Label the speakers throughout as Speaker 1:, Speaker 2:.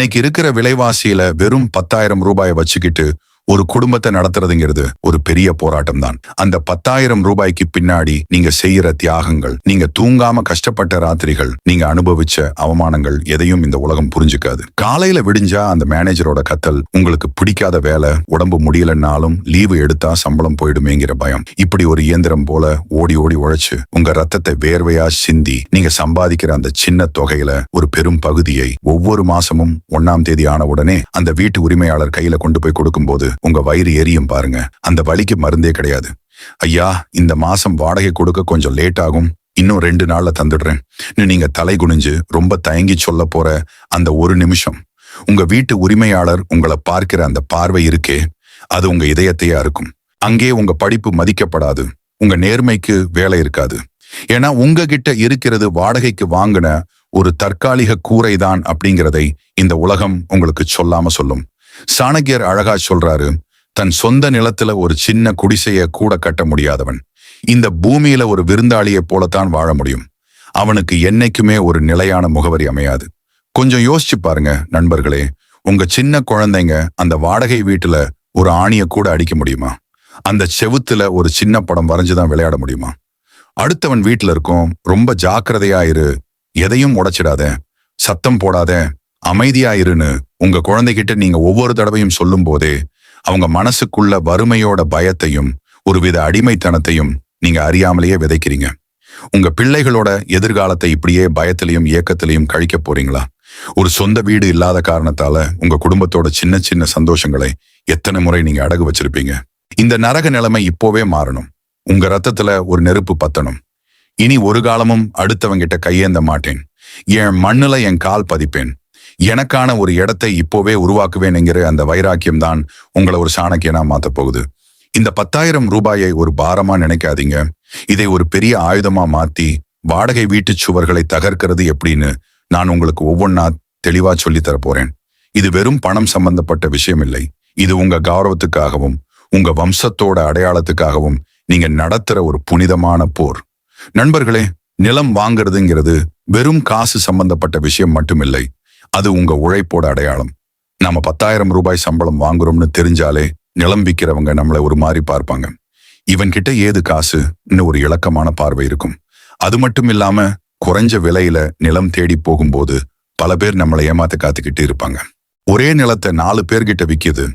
Speaker 1: இன்னைக்கு இருக்கிற விலைவாசியில வெறும் 10,000 ரூபாயை வச்சுக்கிட்டு ஒரு குடும்பத்தை நடத்துறதுங்கிறது ஒரு பெரிய போராட்டம் தான். அந்த 10,000 ரூபாய்க்கு பின்னாடி நீங்க செய்யற தியாகங்கள், நீங்க தூங்காம கஷ்டப்பட்ட ராத்திரிகள், நீங்க அனுபவிச்ச அவமானங்கள் எதையும் இந்த உலகம் புரிஞ்சுக்காது. காலையில விடிஞ்சா அந்த மேனேஜரோட கத்தல், உங்களுக்கு பிடிக்காத வேலை, உடம்பு முடியலன்னாலும் லீவு எடுத்தா சம்பளம் போயிடுமேங்கிற பயம், இப்படி ஒரு இயந்திரம் போல ஓடி ஓடி உழைச்சு உங்க ரத்தத்தை வேர்வையா சிந்தி நீங்க சம்பாதிக்கிற அந்த சின்ன தொகையில ஒரு பெரும் பகுதியை ஒவ்வொரு மாசமும் 1ஆம் தேதி ஆன உடனே அந்த வீட்டு உரிமையாளர் கையில கொண்டு போய் கொடுக்கும்போது உங்க வயிறு எரியும் பாருங்க. அந்த வலிக்கு மருந்தே கிடையாது. ஐயா, இந்த மாசம் வாடகை கொடுக்க கொஞ்சம் லேட் ஆகும், இன்னும் 2 நாள்ல தந்துடுறேன் நீங்க தலை குனிஞ்சு ரொம்ப தயங்கி சொல்ல போற அந்த ஒரு நிமிஷம், உங்க வீட்டு உரிமையாளர் உங்களை பார்க்கிற அந்த பார்வை இருக்கே, அது உங்க இதயத்தையே அறுக்கும். அங்கே உங்க படிப்பு மதிக்கப்படாது, உங்க நேர்மைக்கு வேலை இருக்காது. ஏன்னா உங்ககிட்ட இருக்கிறது வாடகைக்கு வாங்கின ஒரு தற்காலிக கூரைதான் அப்படிங்கிறதை இந்த உலகம் உங்களுக்கு சொல்லாம சொல்லும். சாணக்கியர் அழகா சொல்றாரு, தன் சொந்த நிலத்துல ஒரு சின்ன குடிசைய கூட கட்ட முடியாதவன் இந்த பூமியில ஒரு விருந்தாளியை போலத்தான் வாழ முடியும். அவனுக்கு என்னைக்குமே ஒரு நிலையான முகவரி அமையாது. கொஞ்சம் யோசிச்சு பாருங்க நண்பர்களே, உங்க சின்ன குழந்தைங்க அந்த வாடகை வீட்டுல ஒரு ஆணிய கூட அடிக்க முடியுமா? அந்த செவுத்துல ஒரு சின்ன படம் வரைஞ்சுதான் விளையாட முடியுமா? அடுத்தவன் வீட்டுல இருக்கும், ரொம்ப ஜாக்கிரதையா இரு, எதையும் உடைச்சிடாத, சத்தம் போடாத, அமைதியா இருன்னு உங்க குழந்தைகிட்ட நீங்க ஒவ்வொரு தடவையும் சொல்லும் போதே அவங்க மனசுக்குள்ள வறுமையோட பயத்தையும் ஒருவித அடிமைத்தனத்தையும் நீங்க அறியாமலேயே விதைக்கிறீங்க. உங்க பிள்ளைகளோட எதிர்காலத்தை இப்படியே பயத்திலையும் ஏக்கத்திலையும் கழிக்க போறீங்களா? ஒரு சொந்த வீடு இல்லாத காரணத்தால உங்க குடும்பத்தோட சின்ன சின்ன சந்தோஷங்களை எத்தனை முறை நீங்க அடகு வச்சிருப்பீங்க? இந்த நரக நிலைமை இப்போவே மாறணும். உங்க ரத்தத்துல ஒரு நெருப்பு பத்தணும். இனி ஒரு காலமும் அடுத்தவங்கிட்ட கையேந்த மாட்டேன், என் மண்ணுல என் கால் பதிப்பேன், எனக்கான ஒரு இடத்தை இப்போவே உருவாக்குவேன்ங்கிற அந்த வைராக்கியம் தான் உங்களை ஒரு சாணக்கியனா மாத்த போகுது. இந்த 10,000 ரூபாயை ஒரு பாரமா நினைக்காதீங்க. இதை ஒரு பெரிய ஆயுதமா மாத்தி வாடகை வீட்டு சுவர்களை தகர்க்கிறது எப்படின்னு நான் உங்களுக்கு ஒவ்வொன்னா தெளிவா சொல்லித்தர போறேன். இது வெறும் பணம் சம்பந்தப்பட்ட விஷயம் இல்லை. இது உங்க கௌரவத்துக்காகவும் உங்க வம்சத்தோட அடையாளத்துக்காகவும் நீங்க நடத்துற ஒரு புனிதமான போர். நண்பர்களே, நிலம் வாங்குறதுங்கிறது வெறும் காசு சம்பந்தப்பட்ட விஷயம் மட்டுமில்லை, அது உங்க உழைப்போட அடையாளம். நாம 10,000 ரூபாய் சம்பளம் வாங்குறோம்னு தெரிஞ்சாலே நிலம் விற்கிறவங்க நம்மளை ஒரு மாதிரி பார்ப்பாங்க. இவன்கிட்ட ஏது காசு ஒரு இலக்கமான பார்வை இருக்கும். அது மட்டும் இல்லாம குறைஞ்ச விலையில நிலம் தேடி போகும்போது பல பேர் நம்மளை ஏமாத்த காத்துக்கிட்டு இருப்பாங்க. ஒரே நிலத்தை 4 பேர்கிட்ட விற்கிது,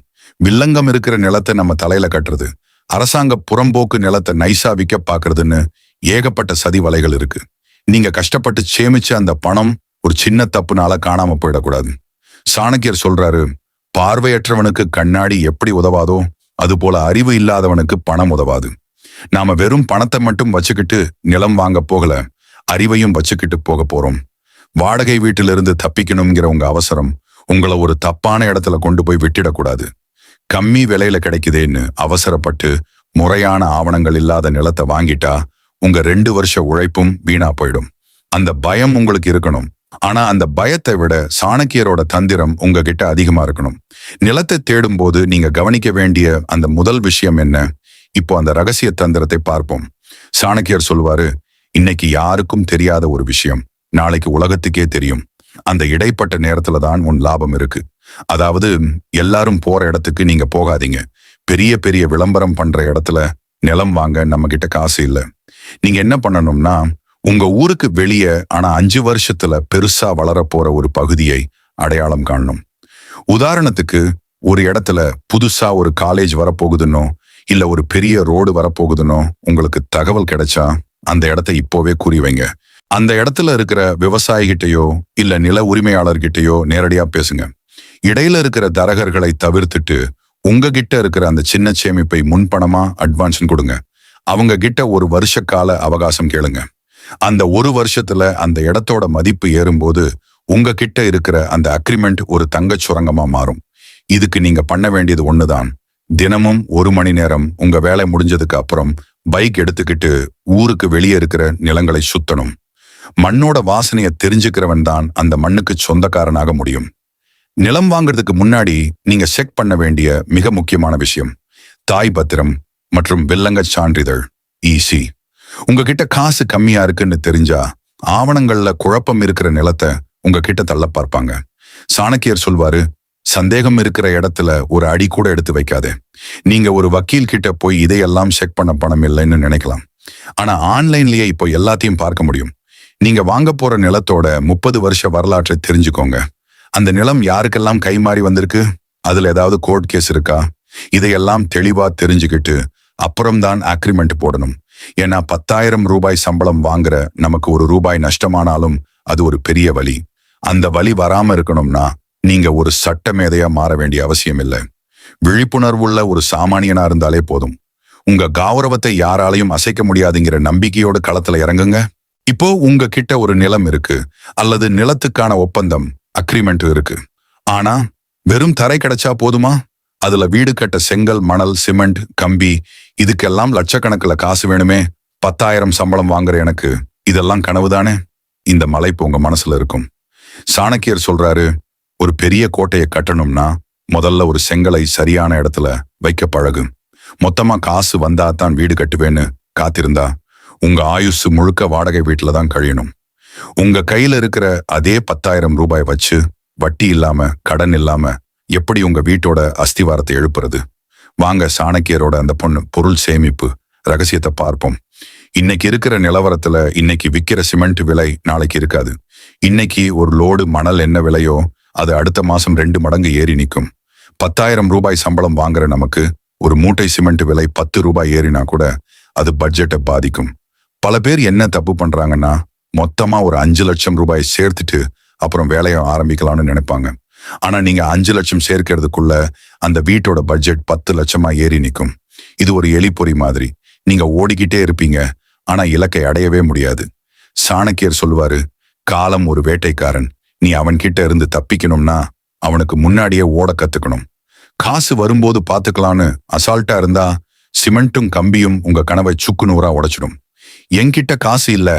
Speaker 1: வில்லங்கம் இருக்கிற நிலத்தை நம்ம தலையில கட்டுறது, அரசாங்க புறம்போக்கு நிலத்தை நைசா விற்க பாக்குறதுன்னு ஏகப்பட்ட சதி வலைகள் இருக்கு. நீங்க கஷ்டப்பட்டு சேமிச்ச அந்த பணம் ஒரு சின்ன தப்புனால காணாம போயிடக்கூடாது. சாணக்கியர் சொல்றாரு, பார்வையற்றவனுக்கு கண்ணாடி எப்படி உதவாதோ அதுபோல அறிவு இல்லாதவனுக்கு பணம் உதவாது. நாம வெறும் பணத்தை மட்டும் வச்சுக்கிட்டு நிலம் வாங்க போகல, அறிவையும் வச்சுக்கிட்டு போக போறோம். வாடகை வீட்டிலிருந்து தப்பிக்கணுங்கிற உங்க அவசரம் உங்களை ஒரு தப்பான இடத்துல கொண்டு போய் விட்டுடக்கூடாது. கம்மி விலையில கிடைக்குதேன்னு அவசரப்பட்டு முறையான ஆவணங்கள் இல்லாத நிலத்தை வாங்கிட்டா உங்க 2 வருஷ உழைப்பும் வீணா போயிடும். அந்த பயம் உங்களுக்கு இருக்கணும். ஆனா அந்த பயத்தை விட சாணக்கியரோட தந்திரம் உங்ககிட்ட அதிகமா இருக்கணும். நிலத்தை தேடும் போது நீங்க கவனிக்க வேண்டிய அந்த முதல் விஷயம் என்ன? இப்போ அந்த ரகசிய தந்திரத்தை பார்ப்போம். சாணக்கியர் சொல்லுவாரு, இன்னைக்கு யாருக்கும் தெரியாத ஒரு விஷயம் நாளைக்கு உலகத்துக்கே தெரியும். அந்த இடைப்பட்ட நேரத்துல தான் உன் லாபம் இருக்கு. அதாவது எல்லாரும் போற இடத்துக்கு நீங்க போகாதீங்க. பெரிய பெரிய விளம்பரம் பண்ற இடத்துல நிலம் வாங்க நம்ம கிட்ட காசு இல்ல. நீங்க என்ன பண்ணணும்னா, உங்க ஊருக்கு வெளியே ஆனா 5 வருஷத்துல பெருசா வளர போற ஒரு பகுதியை அடையாளம் காணணும். உதாரணத்துக்கு ஒரு இடத்துல புதுசா ஒரு காலேஜ் வரப்போகுதுன்னோ இல்ல ஒரு பெரிய ரோடு வரப்போகுதுன்னோ உங்களுக்கு தகவல் கிடைச்சா அந்த இடத்தை இப்போவே கூறி வைங்க. அந்த இடத்துல இருக்கிற விவசாயிகிட்டையோ இல்ல நில உரிமையாளர்கிட்டையோ நேரடியா பேசுங்க. இடையில இருக்கிற தரகர்களை தவிர்த்துட்டு உங்ககிட்ட இருக்கிற அந்த சின்ன சேமிப்பை முன்பணமா அட்வான்ஸ் கொடுங்க. அவங்க கிட்ட ஒரு வருஷ கால அவகாசம் கேளுங்க. அந்த ஒரு வருஷத்துல அந்த இடத்தோட மதிப்பு ஏறும்போது உங்ககிட்ட இருக்கிற அந்த அக்ரிமெண்ட் ஒரு தங்கச் சுரங்கமா மாறும். இதுக்கு நீங்க பண்ண வேண்டியது ஒண்ணுதான். தினமும் 1 மணி நேரம் உங்க வேலை முடிஞ்சதுக்கு அப்புறம் பைக் எடுத்துக்கிட்டு ஊருக்கு வெளியே இருக்கிற நிலங்களை சுத்தணும். மண்ணோட வாசனையை தெரிஞ்சுக்கிறவன் தான் அந்த மண்ணுக்கு சொந்தக்காரனாக முடியும். நிலம் வாங்குறதுக்கு முன்னாடி நீங்க செக் பண்ண வேண்டிய மிக முக்கியமான விஷயம் தாய் பத்திரம் மற்றும் வில்லங்க சான்றிதழ் EC. உங்ககிட்ட காசு கம்மியா இருக்குன்னு தெரிஞ்சா ஆவணங்கள்ல குழப்பம் இருக்கிற நிலத்தை உங்ககிட்ட தள்ள பார்ப்பாங்க. சாணக்கியர் சொல்வாரு, சந்தேகம் இருக்கிற இடத்துல ஒரு அடி கூட எடுத்து வைக்காதே. நீங்க ஒரு வக்கீல் கிட்ட போய் இதையெல்லாம் செக் பண்ண பணம் இல்லைன்னு நினைக்கலாம். ஆனா ஆன்லைன்லயே இப்போ எல்லாத்தையும் பார்க்க முடியும். நீங்க வாங்க போற நிலத்தோட 30 வருஷ வரலாற்றை தெரிஞ்சுக்கோங்க. அந்த நிலம் யாருக்கெல்லாம் கைமாறி வந்திருக்கு, அதுல ஏதாவது கோர்ட் கேஸ் இருக்கா, இதையெல்லாம் தெளிவா தெரிஞ்சுக்கிட்டு அப்புறம்தான் அக்ரிமெண்ட் போடணும். ஏன்னா 10,000 ரூபாய் சம்பளம் வாங்குற நமக்கு ஒரு ரூபாய் நஷ்டமானாலும் அது ஒரு பெரிய வலி. அந்த வலி வராம இருக்கணும்னா நீங்க ஒரு சட்ட மேதையா மாற வேண்டிய அவசியம் இல்லை. விழிப்புணர்வுள்ள ஒரு சாமானியனா இருந்தாலே போதும். உங்க கௌரவத்தை யாராலையும் அசைக்க முடியாதுங்கிற நம்பிக்கையோடு களத்துல இறங்குங்க. இப்போ உங்க கிட்ட ஒரு நிலம் இருக்கு, அல்லது நிலத்துக்கான ஒப்பந்தம் அக்ரிமெண்ட் இருக்கு. ஆனா வெறும் தரை கிடைச்சா போதுமா? அதுல வீடு கட்ட செங்கல், மணல், சிமெண்ட், கம்பி, இதுக்கெல்லாம் லட்சக்கணக்கில் காசு வேணுமே. 10,000 சம்பளம் வாங்குற எனக்கு இதெல்லாம் கனவுதானே? இந்த மலைப்பு உங்க மனசுல இருக்கும். சாணக்கியர் சொல்றாரு, ஒரு பெரிய கோட்டையை கட்டணும்னா முதல்ல ஒரு செங்கலை சரியான இடத்துல வைக்க பழகு. மொத்தமா காசு வந்தா தான் வீடு கட்டுவேன்னு காத்திருந்தா உங்க ஆயுசு முழுக்க வாடகை வீட்டுல தான் கழியணும். உங்க கையில இருக்கிற அதே 10,000 ரூபாய் வச்சு வட்டி இல்லாம, கடன் இல்லாம எப்படி உங்க வீட்டோட அஸ்திவாரத்தை எழுப்புறது? வாங்க சாணக்கியரோட அந்த பொருள் சேமிப்பு ரகசியத்தை பார்ப்போம். இன்னைக்கு இருக்கிற நிலவரத்துல இன்னைக்கு விற்கிற சிமெண்ட் விலை நாளைக்கு இருக்காது. இன்னைக்கு ஒரு லோடு மணல் என்ன விலையோ அது அடுத்த மாசம் 2 மடங்கு ஏறி நிற்கும். 10,000 ரூபாய் சம்பளம் வாங்குற நமக்கு ஒரு மூட்டை சிமெண்ட் விலை 10 ரூபாய் ஏறினா கூட அது பட்ஜெட்டை பாதிக்கும். பல பேர் என்ன தப்பு பண்றாங்கன்னா, மொத்தமா ஒரு 5 லட்சம் ரூபாய் சேர்த்துட்டு அப்புறம் வேலையை ஆரம்பிக்கலாம்னு நினைப்பாங்க. ஆனா நீங்க 5 லட்சம் சேர்க்கிறதுக்குள்ள அந்த வீட்டோட பட்ஜெட் 10 லட்சமா ஏறி நிற்கும். இது ஒரு எலிப்பொறி மாதிரி. நீங்க ஓடிக்கிட்டே இருப்பீங்க, ஆனா இலக்கை அடையவே முடியாது. சாணக்கியர் சொல்லுவாரு, காலம் ஒரு வேட்டைக்காரன். நீ அவன்கிட்ட இருந்து தப்பிக்கணும்னா அவனுக்கு முன்னாடியே ஓட கத்துக்கணும். காசு வரும்போது பாத்துக்கலான்னு அசால்ட்டா இருந்தா சிமெண்ட்டும் கம்பியும் உங்க கனவை சுக்கு நூறா உடைச்சிடும். என்கிட்ட காசு இல்ல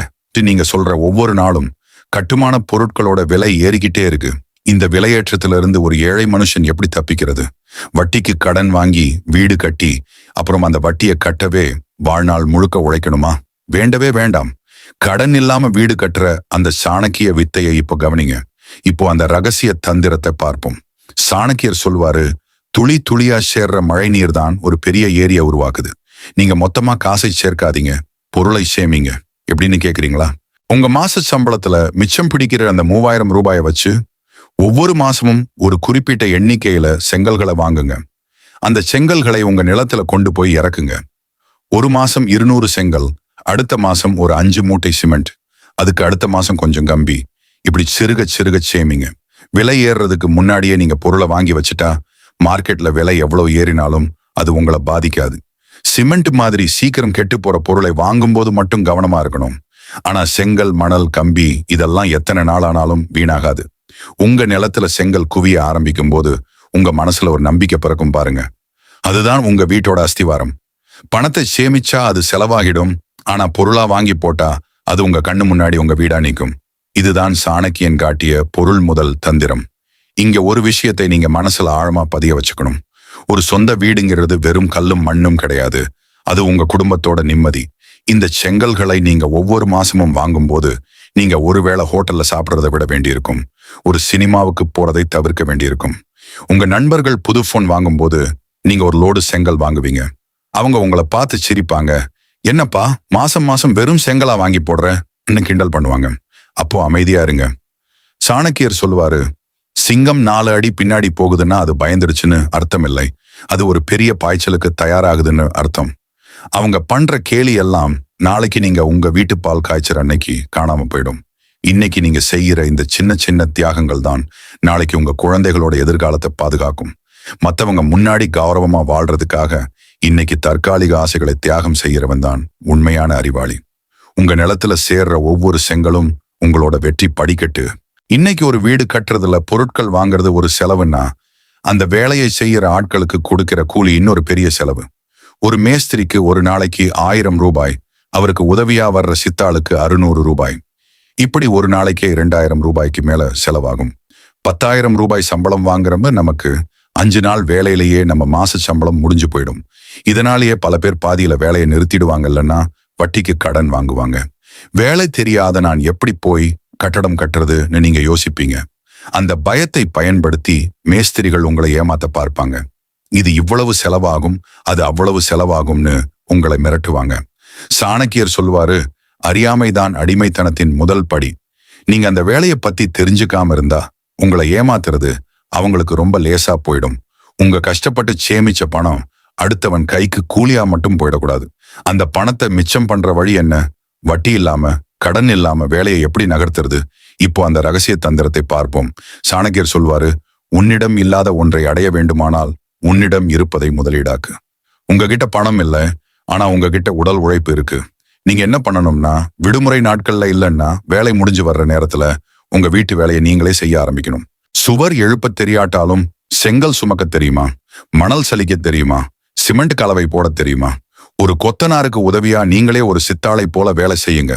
Speaker 1: நீங்க சொல்ற ஒவ்வொரு நாளும் கட்டுமான பொருட்களோட விலை ஏறிக்கிட்டே இருக்கு. இந்த விலையேற்றத்துல இருந்து ஒரு ஏழை மனுஷன் எப்படி தப்பிக்கிறது? வட்டிக்கு கடன் வாங்கி வீடு கட்டி அப்புறம் அந்த வட்டியை கட்டவே வாழ்நாள் முழுக்க உழைக்கணுமா? வேண்டவே வேண்டாம். கடன் இல்லாம வீடு கட்டுற அந்த சாணக்கிய வித்தையை இப்போ கவனிங்க. இப்போ அந்த ரகசிய தந்திரத்தை பார்ப்போம். சாணக்கியர் சொல்வாரு, துளி துளியா சேர்ற மழை நீர் தான் ஒரு பெரிய ஏரியை உருவாக்குது. நீங்க மொத்தமா காசை சேர்க்காதீங்க, பொருளை சேமிங்க. எப்படின்னு கேக்குறீங்களா? உங்க மாச சம்பளத்துல மிச்சம் பிடிக்கிற அந்த 3,000 ரூபாயை வச்சு ஒவ்வொரு மாசமும் ஒரு குறிப்பிட்ட எண்ணிக்கையில செங்கல்களை வாங்குங்க. அந்த செங்கல்களை உங்க நிலத்துல கொண்டு போய் இறக்குங்க. ஒரு மாசம் 200 செங்கல், அடுத்த மாசம் ஒரு 5 மூட்டை சிமெண்ட், அதுக்கு அடுத்த மாசம் கொஞ்சம் கம்பி. இப்படி சிறுக சிறுக சேமிங்க. விலை ஏறுறதுக்கு முன்னாடியே நீங்க பொருளை வாங்கி வச்சுட்டா மார்க்கெட்ல விலை எவ்வளவு ஏறினாலும் அது உங்களை பாதிக்காது. சிமெண்ட் மாதிரி சீக்கிரம் கெட்டு போற பொருளை வாங்கும்போது மட்டும் கவனமா இருக்கணும். ஆனா செங்கல், மணல், கம்பி இதெல்லாம் எத்தனை நாள் ஆனாலும் வீணாகாது. உங்க நிலத்துல செங்கல் குவிய ஆரம்பிக்கும் போது உங்க மனசுல ஒரு நம்பிக்கை பிறக்கும் பாருங்க. அதுதான் உங்க வீட்டோட அஸ்திவாரம். பணத்தை சேமிச்சா அது செலவாகிடும், ஆனா பொருளா வாங்கி போட்டா அது உங்க கண்ணு முன்னாடி உங்க வீடா நிற்கும். இதுதான் சாணக்கியன் காட்டிய பொருள் முதல் தந்திரம். இங்க ஒரு விஷயத்தை நீங்க மனசுல ஆழமா பதிய வச்சுக்கணும். ஒரு சொந்த வீடுங்கிறது வெறும் கல்லும் மண்ணும் கிடையாது. அது உங்க குடும்பத்தோட நிம்மதி. இந்த செங்கல்களை நீங்க ஒவ்வொரு மாசமும் வாங்கும்போது நீங்க ஒருவேளை ஹோட்டல்ல சாப்பிட்றதை விட வேண்டியிருக்கும். ஒரு சினிமாவுக்கு போறதை தவிர்க்க வேண்டியிருக்கும். உங்க நண்பர்கள் புது போன் வாங்கும்போது நீங்க ஒரு லோடு செங்கல் வாங்குவீங்க. அவங்க உங்களை பார்த்து சிரிப்பாங்க. என்னப்பா மாசம் மாசம் வெறும் செங்கலா வாங்கி போடுற கிண்டல் பண்ணுவாங்க. அப்போ அமைதியா இருங்க. சாணக்கியர் சொல்லுவாரு, சிங்கம் 4 அடி பின்னாடி போகுதுன்னா அது பயந்துடுச்சுன்னு அர்த்தம் இல்லை, அது ஒரு பெரிய பாய்ச்சலுக்கு தயாராகுதுன்னு அர்த்தம். அவங்க பண்ற கேலி எல்லாம் நாளைக்கு நீங்க உங்க வீட்டு பால் காய்ச்சற அன்னைக்கு காணாம போயிடும். இன்னைக்கு நீங்க செய்யற இந்த சின்ன சின்ன தியாகங்கள் தான் நாளைக்கு உங்க குழந்தைகளோட எதிர்காலத்தை பாதுகாக்கும். மத்தவங்க முன்னாடி கௌரவமா வாழ்றதுக்காக இன்னைக்கு தற்காலிக ஆசைகளை தியாகம் செய்யறவன் தான் உண்மையான அறிவாளி. உங்க நிலத்துல சேர்ற ஒவ்வொரு செங்கலும் உங்களோட வெற்றி படிக்கட்டு. இன்னைக்கு ஒரு வீடு கட்டுறதுல பொருட்கள் வாங்குறது ஒரு செலவுன்னா அந்த வேலையை செய்யற ஆட்களுக்கு கொடுக்கிற கூலி இன்னொரு பெரிய செலவு. ஒரு மேஸ்திரிக்கு ஒரு நாளைக்கு 1000 ரூபாய், அவருக்கு உதவியா வர்ற சித்தாளுக்கு 600 ரூபாய். இப்படி ஒரு நாளைக்கே 2000 ரூபாய்க்கு மேல செலவாகும். 10,000 ரூபாய் சம்பளம் வாங்குறப்ப நமக்கு 5 நாள் வேலையிலேயே நம்ம மாச சம்பளம் முடிஞ்சு போயிடும். இதனாலேயே பல பேர் பாதியில வேலையை நிறுத்திடுவாங்க, இல்லைன்னா வட்டிக்கு கடன் வாங்குவாங்க. வேலை தெரியாத நான் எப்படி போய் கட்டடம் கட்டுறதுன்னு நீங்க யோசிப்பீங்க. அந்த பயத்தை பயன்படுத்தி மேஸ்திரிகள் உங்களை ஏமாத்த பார்ப்பாங்க. இது இவ்வளவு செலவாகும், அது அவ்வளவு செலவாகும்னு உங்களை மிரட்டுவாங்க. சாணக்கியர் சொல்வாரு, அறியாமைதான் அடிமைத்தனத்தின் முதல் படி. நீங்க அந்த வேலையை பத்தி தெரிஞ்சுக்காம இருந்தா உங்களை ஏமாத்துறது அவங்களுக்கு ரொம்ப லேசா போயிடும். உங்க கஷ்டப்பட்டு சேமிச்ச பணம் அடுத்தவன் கைக்கு கூலியா மட்டும் போயிடக்கூடாது. அந்த பணத்தை மிச்சம் பண்ற வழி என்ன? வட்டி இல்லாம, கடன் இல்லாம வேலையை எப்படி நகர்த்துறது? இப்போ அந்த ரகசிய தந்திரத்தை பார்ப்போம். சாணக்கியர் சொல்வாரு, உன்னிடம் இல்லாத ஒன்றை அடைய வேண்டுமானால் உன்னிடம் இருப்பதை முதலீடாக்கு. உங்ககிட்ட பணம் இல்லை, ஆனா உங்ககிட்ட உடல் உழைப்பு இருக்கு. நீங்க என்ன பண்ணணும்னா, விடுமுறை நாட்கள்ல இல்லைன்னா வேலை முடிஞ்சு வர்ற நேரத்துல உங்க வீட்டு வேலையை நீங்களே செய்ய ஆரம்பிக்கணும். சுவர் எழுப்ப தெரியாட்டாலும் செங்கல் சுமக்க தெரியுமா? மணல் சலிக்க தெரியுமா? சிமெண்ட் கலவை போட தெரியுமா? ஒரு கொத்தனாருக்கு உதவியா நீங்களே ஒரு சித்தாளை போல வேலை செய்யுங்க.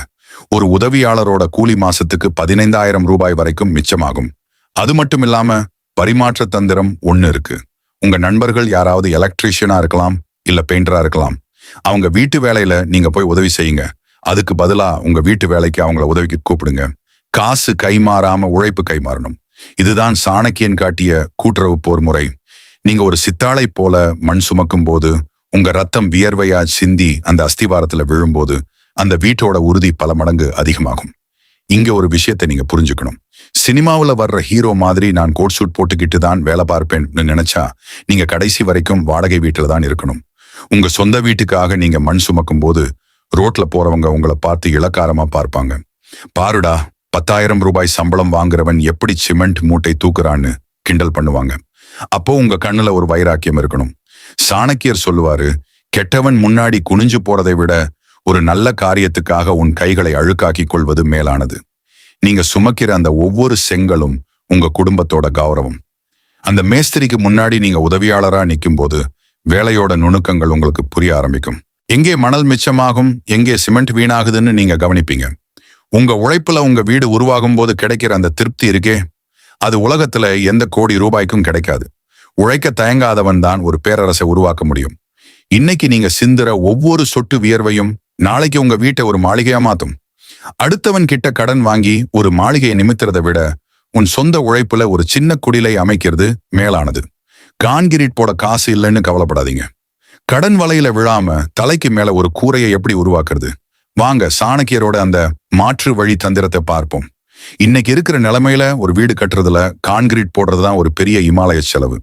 Speaker 1: ஒரு உதவியாளரோட கூலி மாசத்துக்கு 15,000 ரூபாய் வரைக்கும் மிச்சமாகும். அது மட்டும் இல்லாம பரிமாற்ற தந்திரம் ஒண்ணு இருக்கு. உங்க நண்பர்கள் யாராவது எலக்ட்ரீஷியனா இருக்கலாம், இல்ல பெயிண்டரா இருக்கலாம். அவங்க வீட்டு வேலையில நீங்க போய் உதவி செய்யுங்க. அதுக்கு பதிலா உங்க வீட்டு வேலைக்கு அவங்கள உதவிக்கு கூப்பிடுங்க. காசு கைமாறாம உழைப்பு கைமாறணும். இதுதான் சாணக்கியன் காட்டிய கூட்டுறவு போர் முறை. நீங்க ஒரு சித்தாளை போல மண் சுமக்கும் போது, உங்க ரத்தம் வியர்வையா சிந்தி அந்த அஸ்திவாரத்துல விழும்போது அந்த வீட்டோட உறுதி பல மடங்கு அதிகமாகும். இங்க ஒரு விஷயத்தை நீங்க புரிஞ்சுக்கணும். சினிமாவுல வர்ற ஹீரோ மாதிரி நான் கோட் சூட் போட்டுக்கிட்டு தான் வேலை பார்ப்பேன்னு நினைச்சா நீங்க கடைசி வரைக்கும் வாடகை வீட்டுல தான் இருக்கணும். உங்க சொந்த வீட்டுக்காக நீங்க மண் சுமக்கும் போது ரோட்ல போறவங்க உங்களை பார்த்து இளக்காரமா பார்ப்பாங்க. பாருடா, 10,000 ரூபாய் சம்பளம் வாங்குறவன் எப்படி சிமெண்ட் மூட்டை தூக்குறான்னு கிண்டல் பண்ணுவாங்க. அப்போ உங்க கண்ணுல ஒரு வைராக்கியம் இருக்கணும். சாணக்கியர் சொல்லுவாரு, கெட்டவன் முன்னாடி குனிஞ்சு போறதை விட ஒரு நல்ல காரியத்துக்காக உன் கைகளை அழுக்காக்கிக் கொள்வது மேலானது. நீங்க சுமக்கிற அந்த ஒவ்வொரு செங்கலும் உங்க குடும்பத்தோட கௌரவம். அந்த மேஸ்திரிக்கு முன்னாடி நீங்க உதவியாளரா நிற்கும் போது வேலையோட நுணுக்கங்கள் உங்களுக்கு புரிய ஆரம்பிக்கும். எங்கே மணல் மிச்சமாகும், எங்கே சிமெண்ட் வீணாகுதுன்னு நீங்க கவனிப்பீங்க. உங்க உழைப்புல உங்க வீடு உருவாகும் போது கிடைக்கிற அந்த திருப்தி இருக்கே, அது உலகத்துல எந்த கோடி ரூபாய்க்கும் கிடைக்காது. உழைக்க தயங்காதவன் தான் ஒரு பேரரசை உருவாக்க முடியும். இன்னைக்கு நீங்க சிந்துற ஒவ்வொரு சொட்டு வியர்வையும் நாளைக்கு உங்க வீட்டை ஒரு மாளிகையா மாத்தும். அடுத்தவன் கிட்ட கடன் வாங்கி ஒரு மாளிகையை நிமித்துறதை விட உன் சொந்த உழைப்புல ஒரு சின்ன குடிலை அமைக்கிறது மேலானது. கான்கிரீட் போட காசு இல்லைன்னு கவலைப்படாதீங்க. கடன் வலையில விழாம தலைக்கு மேல ஒரு கூரையை எப்படி உருவாக்குறது? வாங்க சாணக்கியரோட அந்த மாற்று வழி தந்திரத்தை பார்ப்போம். இன்னைக்கு இருக்கிற நிலைமையில ஒரு வீடு கட்டுறதுல கான்கிரீட் போடுறதுதான் ஒரு பெரிய இமாலய செலவு.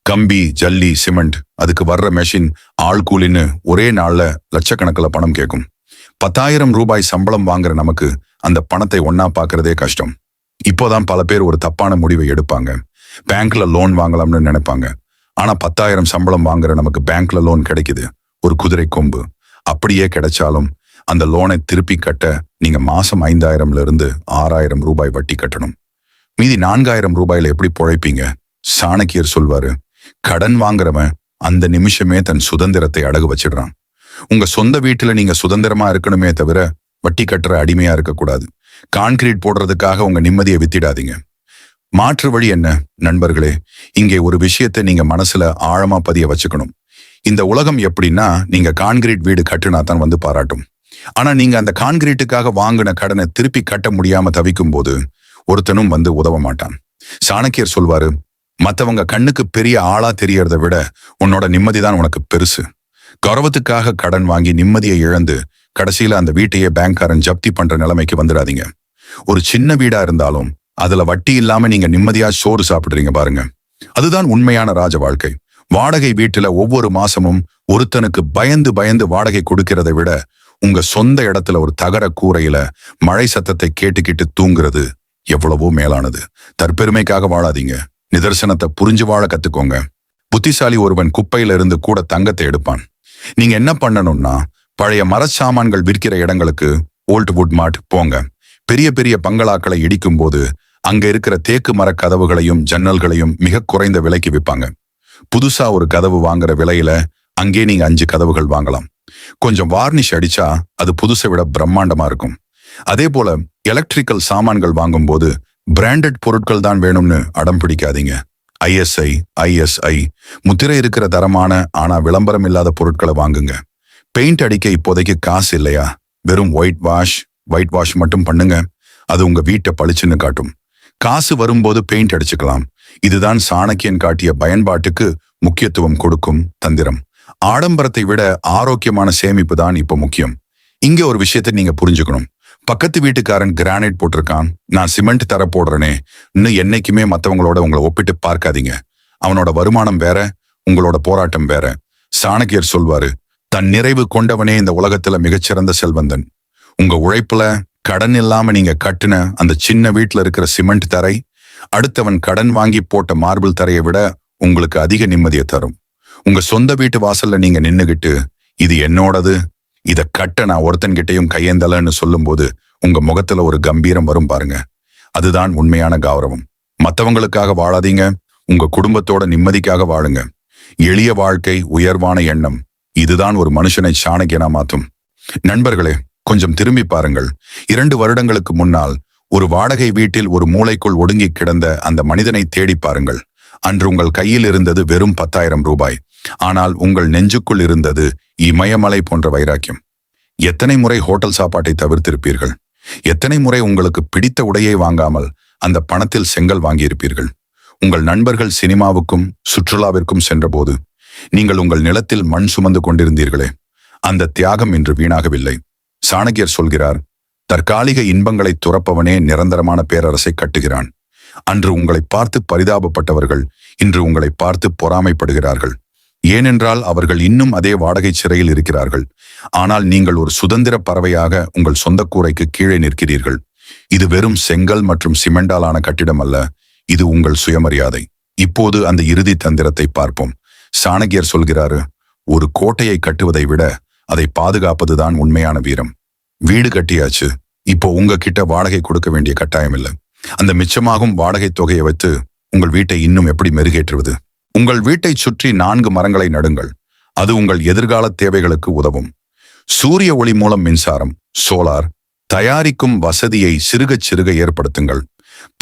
Speaker 1: கம்பி, ஜல்லி, சிமெண்ட், அதுக்கு வர்ற மெஷின், ஆள் கூலின்னு ஒரே நாள்ல லட்சக்கணக்கில் பணம் கேட்கும். 10,000 ரூபாய் சம்பளம் வாங்குற நமக்கு அந்த பணத்தை ஒன்னா பாக்குறதே கஷ்டம். இப்போதான் பல பேர் ஒரு தப்பான முடிவை எடுப்பாங்க. பேங்க்ல லோன் வாங்கலாம்னு நினைப்பாங்க. ஆனா 10,000 சம்பளம் வாங்குற நமக்கு பேங்க்ல லோன் கிடைக்குது, ஒரு குதிரை கொம்பு. அப்படியே கிடைச்சாலும் அந்த லோனை திருப்பி கட்ட நீங்க மாசம் 5,000 இருந்து 6,000 ரூபாய் வட்டி கட்டணும். மீதி 4,000 ரூபாயில எப்படி பொழைப்பீங்க? சாணக்கியர் சொல்வாரு, கடன் வாங்குறவன் அந்த நிமிஷமே தன் சுதந்திரத்தை அடகு வச்சிடுறான். உங்க சொந்த வீட்டுல நீங்க சுதந்திரமா இருக்கணுமே தவிர வட்டி கட்டுற அடிமையா இருக்கக்கூடாது. கான்கிரீட் போடுறதுக்காக உங்க நிம்மதியை வித்திடாதீங்க. மாற்று வழி என்ன நண்பர்களே? இங்கே ஒரு விஷயத்தை நீங்க மனசுல ஆழமா பதிய வச்சுக்கணும். இந்த உலகம் எப்படின்னா, நீங்க கான்கிரீட் வீடு கட்டுனா தான் வந்து பாராட்டும். ஆனா நீங்க அந்த கான்கிரீட்டுக்காக வாங்கின கடனை திருப்பி கட்ட முடியாம தவிக்கும் போது ஒருத்தனும் வந்து உதவ மாட்டான். சாணக்கியர் சொல்வாரு, மத்தவங்க கண்ணுக்கு பெரிய ஆளா தெரியறதை விட உன்னோட நிம்மதிதான் உனக்கு பெருசு. கௌரவத்துக்காக கடன் வாங்கி நிம்மதியை இழந்து கடைசியில அந்த வீட்டையே பேங்க்காரன் ஜப்தி பண்ற நிலைமைக்கு வந்துடாதீங்க. ஒரு சின்ன வீடா இருந்தாலும் அதுல வட்டி இல்லாம நீங்க நிம்மதியா சோறு சாப்பிடுறீங்க பாருங்க, அதுதான் உண்மையான ராஜ வாழ்க்கை. வாடகை வீட்டுல ஒவ்வொரு மாசமும் ஒருத்தனுக்கு பயந்து பயந்து வாடகை கொடுக்கிறதை விட உங்க சொந்த இடத்துல ஒரு தகர கூரையில மழை சத்தத்தை கேட்டுக்கிட்டு தூங்குறது எவ்வளவோ மேலானது. தற்பெருமைக்காக வாழாதீங்க, நிதர்சனத்தை புரிஞ்சு வாழ கத்துக்கோங்க. புத்திசாலி ஒருவன் குப்பையில இருந்து கூட தங்கத்தை எடுப்பான். நீங்க என்ன பண்ணணும்னா, பழைய மரச்சாமான்கள் விற்கிற இடங்களுக்கு ஓல்ட் வுட் மார்ட் போங்க. பெரிய பெரிய பங்களாக்களை இடிக்கும் போது அங்க இருக்கிற தேக்கு மர கதவுகளையும் ஜன்னல்களையும் மிக குறைந்த விலைக்கு விற்பாங்க. புதுசா ஒரு கதவு வாங்குற விலையில அங்கே நீங்க 5 கதவுகள் வாங்கலாம். கொஞ்சம் வார்னிஷ் அடிச்சா அது புதுசை விட பிரம்மாண்டமா இருக்கும். அதே போல எலக்ட்ரிக்கல் சாமான்கள் வாங்கும் போது பிராண்டட் பொருட்கள் தான் வேணும்னு அடம் பிடிக்காதீங்க. ISI, ISI முத்திரை இருக்கிற தரமான ஆனா விளம்பரம் இல்லாத பொருட்களை வாங்குங்க. பெயிண்ட் அடிக்க இப்போதைக்கு காசு இல்லையா? வெறும் ஒயிட் வாஷ் மட்டும் பண்ணுங்க. அது உங்க வீட்டை பளிச்சுன்னு காட்டும். காசு வரும்போது பெயிண்ட் அடிச்சுக்கலாம். இதுதான் சாணக்கியன் காட்டிய பயன்பாட்டுக்கு முக்கியத்துவம் கொடுக்கும் தந்திரம். ஆடம்பரத்தை விட ஆரோக்கியமான சேமிப்பு தான் இப்ப முக்கியம். இங்க ஒரு விஷயத்தை நீங்க புரிஞ்சுக்கணும். பக்கத்து வீட்டுக்காரன் கிரானைட் போட்டிருக்கான், நான் சிமெண்ட் தர போடுறேனே, இன்னும் என்னைக்குமே மத்தவங்களோட உங்களை ஒப்பிட்டு பார்க்காதீங்க. அவனோட வருமானம் வேற, உங்களோட போராட்டம் வேற. சாணக்கியர் சொல்வாரு, தன் நிறைவு கொண்டவனே இந்த உலகத்துல மிகச்சிறந்த செல்வந்தன். உங்க உழைப்புல கடன் இல்லாம நீங்க கட்டுன அந்த சின்ன வீட்டுல இருக்கிற சிமெண்ட் தரை அடுத்தவன் கடன் வாங்கி போட்ட மார்பிள் தரையை விட உங்களுக்கு அதிக நிம்மதியை தரும். உங்க சொந்த வீட்டு வாசல்ல நீங்க நின்னுகிட்டு இது என்னோடது, இத கட்ட நான் ஒருத்தன்கிட்டையும் கையேந்தலன்னு சொல்லும் போது உங்க முகத்துல ஒரு கம்பீரம் வரும் பாருங்க. அதுதான் உண்மையான கௌரவம். மத்தவங்களுக்காக வாழாதீங்க, உங்க குடும்பத்தோட நிம்மதிக்காக வாழுங்க. எளிய வாழ்க்கை, உயர்வான எண்ணம், இதுதான் ஒரு மனுஷனை சாணக்கியனா மாத்தும். நண்பர்களே, கொஞ்சம் திரும்பி பாருங்கள். 2 வருடங்களுக்கு முன்னால் ஒரு வாடகை வீட்டில் ஒரு மூலைக்குள் ஒடுங்கி கிடந்த அந்த மனிதனை தேடி பாருங்கள். அன்று உங்கள் கையில் இருந்தது வெறும் 10,000 ரூபாய். ஆனால் உங்கள் நெஞ்சுக்குள் இருந்தது இமயமலை போன்ற வைராக்கியம். எத்தனை முறை ஹோட்டல் சாப்பாட்டை தவிர்த்திருப்பீர்கள்? எத்தனை முறை உங்களுக்கு பிடித்த உடையை வாங்காமல் அந்த பணத்தில் செங்கல் வாங்கியிருப்பீர்கள்? உங்கள் நண்பர்கள் சினிமாவுக்கும் சுற்றுலாவிற்கும் சென்றபோது நீங்கள் உங்கள் நிலத்தில் மண் சுமந்து கொண்டிருந்தீர்களே, அந்த தியாகம் இன்று வீணாகவில்லை. சாணக்கியர் சொல்கிறார், தற்காலிக இன்பங்களை துறப்பவனே நிரந்தரமான பேரரசை கட்டுகிறான். அன்று உங்களை பார்த்து பரிதாபப்பட்டவர்கள் இன்று உங்களை பார்த்து பொறாமைப்படுகிறார்கள். ஏனென்றால் அவர்கள் இன்னும் அதே வாடகை சிறையில் இருக்கிறார்கள். ஆனால் நீங்கள் ஒரு சுதந்திர பறவையாக உங்கள் சொந்த கூரைக்கு கீழே நிற்கிறீர்கள். இது வெறும் செங்கல் மற்றும் சிமெண்டாலான கட்டிடம் அல்ல, இது உங்கள் சுயமரியாதை. இப்போது அந்த இறுதி தந்திரத்தை பார்ப்போம். சாணக்கியர் சொல்கிறாரு, ஒரு கோட்டையை கட்டுவதை விட அதை பாதுகாப்பதுதான் உண்மையான வீரம். வீடு கட்டியாச்சு, இப்போ உங்ககிட்ட வாடகை கொடுக்க வேண்டிய கட்டாயம் இல்லை. அந்த மிச்சமாகும் வாடகை தொகையை வைத்து உங்கள் வீட்டை இன்னும் எப்படி மெருகேற்றுவது? உங்கள் வீட்டை சுற்றி 4 மரங்களை நடுங்கள். அது உங்கள் எதிர்கால தேவைகளுக்கு உதவும். சூரிய ஒளி மூலம் மின்சாரம், சோலார் தயாரிக்கும் வசதியை சிறுகச் சிறுக ஏற்படுத்துங்கள்.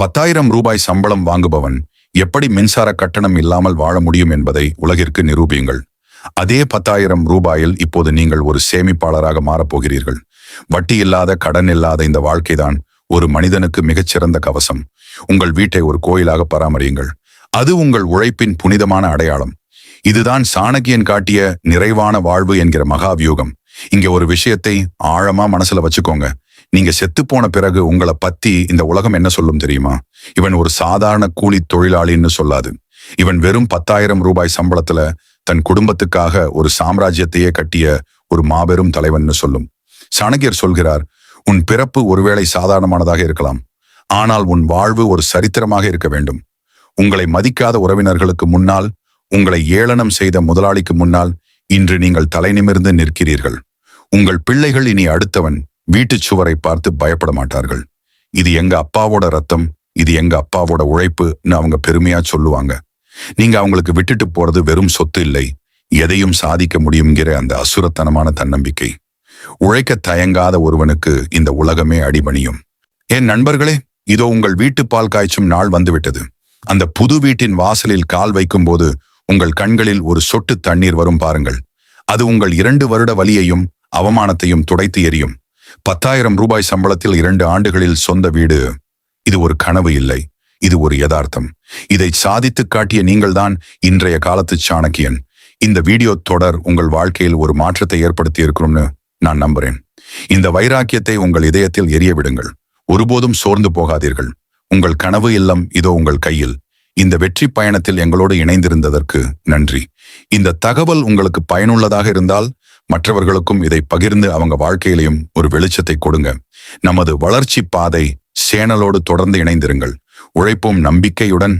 Speaker 1: 10,000 ரூபாய் சம்பளம் வாங்குபவன் எப்படி மின்சார கட்டணம் இல்லாமல் வாழ முடியும் என்பதை உலகிற்கு நிரூபியுங்கள். அதே 10,000 ரூபாயில் இப்போது நீங்கள் ஒரு சேமிப்பாளராக மாறப்போகிறீர்கள். வட்டி இல்லாத, கடன் இல்லாத இந்த வாழ்க்கைதான் ஒரு மனிதனுக்கு மிகச்சிறந்த கவசம். உங்கள் வீட்டை ஒரு கோயிலாக பராமரியுங்கள். அது உங்கள் உழைப்பின் புனிதமான அடையாளம். இதுதான் சாணக்கியன் காட்டிய நிறைவான வாழ்வு என்கிற மகாவியூகம். இங்க ஒரு விஷயத்தை ஆழமா மனசுல வச்சுக்கோங்க. நீங்க செத்து போன பிறகு உங்களை பத்தி இந்த உலகம் என்ன சொல்லும் தெரியுமா? இவன் ஒரு சாதாரண கூலி தொழிலாளின்னு சொல்லாது. இவன் வெறும் 10,000 ரூபாய் சம்பளத்துல தன் குடும்பத்துக்காக ஒரு சாம்ராஜ்யத்தையே கட்டிய ஒரு மாபெரும் தலைவன்னு சொல்லும். சாணக்கியர் சொல்கிறார், உன் பிறப்பு ஒருவேளை சாதாரணமானதாக இருக்கலாம், ஆனால் உன் வாழ்வு ஒரு சரித்திரமாக இருக்க வேண்டும். உங்களை மதிக்காத உறவினர்களுக்கு முன்னால், உங்களை ஏளனம் செய்த முதலாளிக்கு முன்னால் இன்று நீங்கள் தலை நிமிர்ந்து நிற்கிறீர்கள். உங்கள் பிள்ளைகள் இனி அடுத்தவன் வீட்டுச் சுவரை பார்த்து பயப்பட மாட்டார்கள். இது எங்க அப்பாவோட ரத்தம், இது எங்க அப்பாவோட உழைப்புன்னு அவங்க பெருமையா சொல்லுவாங்க. நீங்க அவங்களுக்கு விட்டுட்டு போறது வெறும் சொத்து இல்லை, எதையும் சாதிக்க முடியுங்கிற அந்த அசுரத்தனமான தன்னம்பிக்கை. உழைக்க தயங்காத ஒருவனுக்கு இந்த உலகமே அடிபணியும். என் நண்பர்களே, இதோ உங்கள் வீட்டு பால் காய்ச்சும் நாள் வந்துவிட்டது. அந்த புது வீட்டின் வாசலில் கால் வைக்கும் போது உங்கள் கண்களில் ஒரு சொட்டு தண்ணீர் வரும் பாருங்கள். அது உங்கள் 2 வருட வலியையும் அவமானத்தையும் துடைத்து எறியும். 10,000 ரூபாய் சம்பளத்தில் 2 ஆண்டுகளில் சொந்த வீடு, இது ஒரு கனவு இல்லை, இது ஒரு யதார்த்தம். இதை சாதித்து காட்டிய நீங்கள்தான் இன்றைய காலத்து சாணக்கியன். இந்த வீடியோ தொடர் உங்கள் வாழ்க்கையில் ஒரு மாற்றத்தை ஏற்படுத்தி இருக்கும்னு நான் நம்புறேன். இந்த வைராக்கியத்தை உங்கள் இதயத்தில் எரிய விடுங்கள். ஒருபோதும் சோர்ந்து போகாதீர்கள். உங்கள் கனவு இல்லம் இதோ உங்கள் கையில். இந்த வெற்றி பயணத்தில் எங்களோடு இணைந்திருந்ததற்கு நன்றி. இந்த தகவல் உங்களுக்கு பயனுள்ளதாக இருந்தால் மற்றவர்களுக்கும் இதை பகிர்ந்து அவங்க வாழ்க்கையிலையும் ஒரு வெளிச்சத்தை கொடுங்க. நமது வளர்ச்சி பாதை சேனலோடு தொடர்ந்து இணைந்திருங்கள். உழைப்போம் நம்பிக்கையுடன்,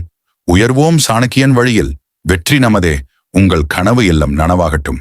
Speaker 1: உயர்வோம் சாணக்கியன் வழியில். வெற்றி நமதே. உங்கள் கனவு இல்லம் நனவாகட்டும்.